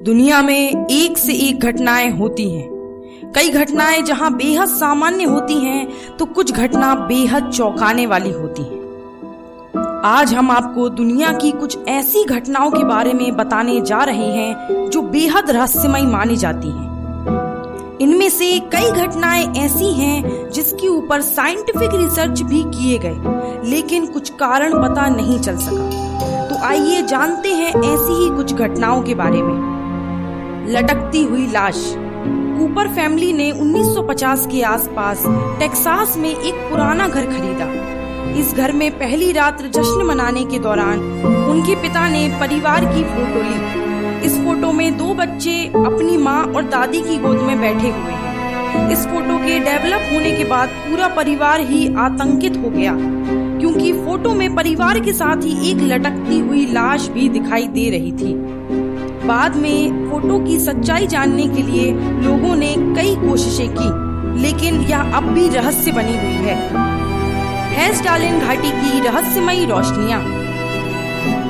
दुनिया में एक से एक घटनाएं होती हैं। कई घटनाएं जहां बेहद सामान्य होती हैं तो कुछ घटना बेहद चौंकाने वाली होती हैं। आज हम आपको दुनिया की कुछ ऐसी घटनाओं के बारे में बताने जा रहे हैं जो बेहद रहस्यमय मानी जाती हैं। इनमें से कई घटनाएं ऐसी हैं जिसके ऊपर साइंटिफिक रिसर्च भी किए गए, लेकिन कुछ कारण पता नहीं चल सका। तो आइए जानते हैं ऐसी ही कुछ घटनाओं के बारे में। लटकती हुई लाश। कूपर फैमिली ने 1950 के आसपास टेक्सास में एक पुराना घर खरीदा। इस घर में पहली रात जश्न मनाने के दौरान उनके पिता ने परिवार की फोटो ली। इस फोटो में दो बच्चे अपनी माँ और दादी की गोद में बैठे हुए हैं। इस फोटो के डेवलप होने के बाद पूरा परिवार ही आतंकित हो गया, क्योंकि फोटो में परिवार के साथ ही एक लटकती हुई लाश भी दिखाई दे रही थी। बाद में फोटो की सच्चाई जानने के लिए लोगों ने कई कोशिशें की, लेकिन यह अब भी रहस्य बनी हुई है। हेस्डालेन घाटी की रहस्यमयी रोशनियां।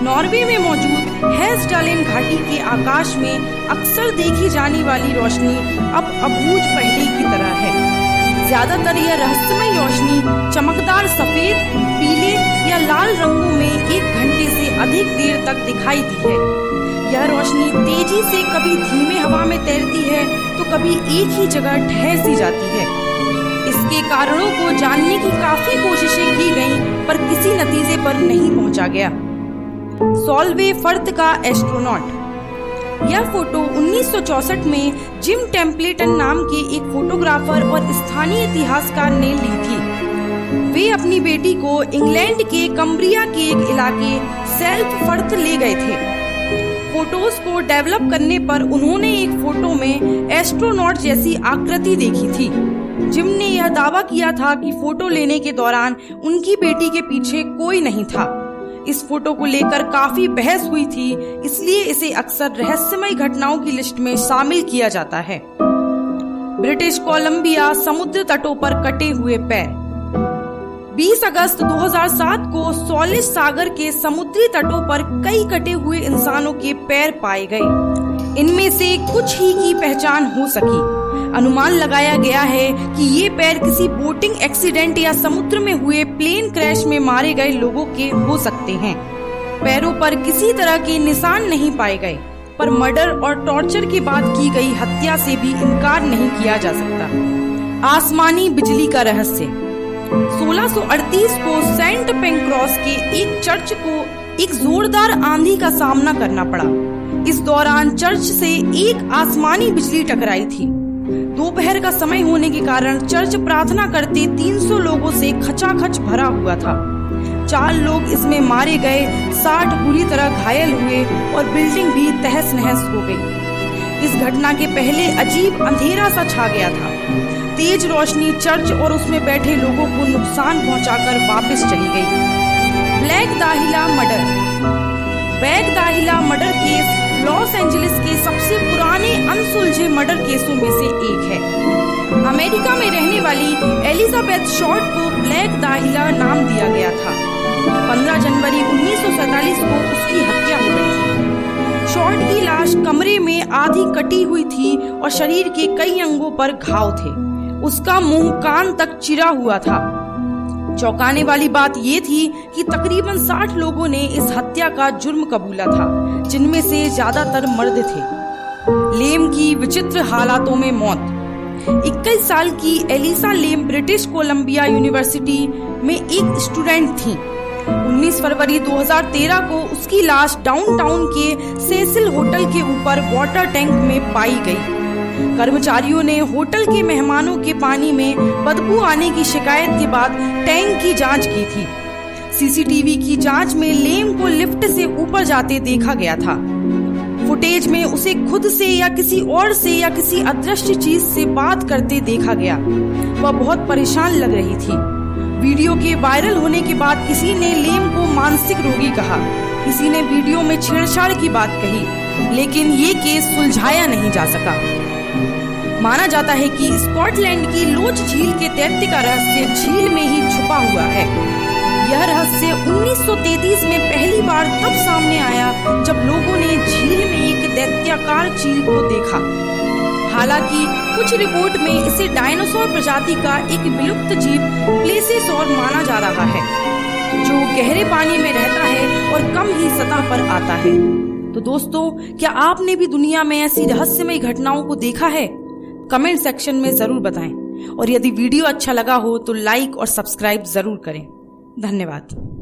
नॉर्वे में मौजूद हेस्डालेन घाटी के आकाश में अक्सर देखी जाने वाली रोशनी अब अबूझ पहेली की तरह है। ज्यादातर यह रहस्यमयी रोशनी चमकदार सफेद, पीले या लाल रंगों में 1 घंटे से अधिक देर तक दिखाई दी है। यह रोशनी तेजी से कभी धीमे हवा में तैरती है तो कभी एक ही जगह ठहर सी जाती है। इसके कारणों को जानने की काफी कोशिशें की गईं, पर किसी नतीजे पर नहीं पहुंचा गया। सॉल्वे फर्थ का एस्ट्रोनॉट। यह फोटो 1964 में जिम टेम्पलेटन नाम के एक फोटोग्राफर और स्थानीय इतिहासकार ने ली थी। वे अपनी बेटी को इंग्लैंड के कम्ब्रिया के एक इलाके सेल्फ फर्थ ले गए थे। फोटोज को डेवलप करने पर उन्होंने एक फोटो में एस्ट्रोनॉट जैसी आकृति देखी थी। जिम ने यह दावा किया था कि फोटो लेने के दौरान उनकी बेटी के पीछे कोई नहीं था। इस फोटो को लेकर काफी बहस हुई थी, इसलिए इसे अक्सर रहस्यमय घटनाओं की लिस्ट में शामिल किया जाता है। ब्रिटिश कोलंबिया समुद्र तटों पर कटे हुए पैर। 20 अगस्त 2007 को सॉलिस सागर के समुद्री तटों पर कई कटे हुए इंसानों के पैर पाए गए। इनमें से कुछ ही की पहचान हो सकी। अनुमान लगाया गया है कि ये पैर किसी बोटिंग एक्सीडेंट या समुद्र में हुए प्लेन क्रैश में मारे गए लोगों के हो सकते हैं। पैरों पर किसी तरह के निशान नहीं पाए गए, पर मर्डर और टॉर्चर के बाद की गई हत्या से भी इनकार नहीं किया जा सकता। आसमानी बिजली का रहस्य। 1638 को सेंट पेंक्रोस के एक चर्च को एक जोरदार आंधी का सामना करना पड़ा। इस दौरान चर्च से एक आसमानी बिजली टकराई थी। दोपहर का समय होने के कारण चर्च प्रार्थना करते 300 लोगों से खचाखच भरा हुआ था। 4 लोग इसमें मारे गए, 60 बुरी तरह घायल हुए और बिल्डिंग भी तहस नहस हो गई। इस घटना के पहले अजीब अंधेरा सा छा गया था। तेज रोशनी चर्च और उसमें बैठे लोगों को नुकसान पहुंचाकर वापस चली गई। Black Dahlia murder. Black Dahlia murder case Los Angeles के सबसे पुराने अनसुलझे मर्डर केसों में से एक है। अमेरिका में रहने वाली एलिजाबेथ शॉर्ट को ब्लैक दाहिला नाम दिया गया था। 15 जनवरी 1947 को उसकी हत्या हो गई थी। शॉर्ट की लाश कमरे में आधी कटी हुई थी और शरीर के कई अंगों पर घाव थे। उसका मुंह कान तक चिरा हुआ था। चौंकाने वाली बात ये थी कि तकरीबन 60 लोगों ने इस हत्या का जुर्म कबूला था, जिनमें से ज्यादातर मर्द थे। लेम की विचित्र हालातों में मौत। 21 साल की एलिसा लेम ब्रिटिश कोलंबिया यूनिवर्सिटी में एक स्टूडेंट थी। 19 फरवरी 2013 को उसकी लाश डाउनटाउन के सेसिल होटल के ऊपर वाटर टैंक में पाई गई। कर्मचारियों ने होटल के मेहमानों के पानी में बदबू आने की शिकायत के बाद टैंक की जांच की थी। सीसीटीवी की जांच में लेम को लिफ्ट से ऊपर जाते देखा गया था। फुटेज में उसे खुद से या किसी और से या किसी अदृश्य चीज से बात करते देखा गया। वह बहुत परेशान लग रही थी। वीडियो के वायरल होने के बाद किसी ने लेम को मानसिक रोगी कहा, किसी ने वीडियो में छेड़छाड़ की बात कही, लेकिन ये केस सुलझाया नहीं जा सका। माना जाता है कि स्कॉटलैंड की लोच झील के दैत्य का रहस्य झील में ही छुपा हुआ है। यह रहस्य 1933 में पहली बार तब सामने आया जब लोगों ने झील में एक दैत्य आयताकार चील को देखा। हालांकि कुछ रिपोर्ट में इसे डायनासोर प्रजाति का एक विलुप्त जीव प्लेसिसॉर माना जा रहा है, जो गहरे पानी में रहता है और कम ही सतह पर आता है। तो दोस्तों, क्या आपने भी दुनिया में ऐसी रहस्यमय घटनाओं को देखा है? कमेंट सेक्शन में जरूर बताएं और यदि वीडियो अच्छा लगा हो तो लाइक और सब्सक्राइब जरूर करें। धन्यवाद।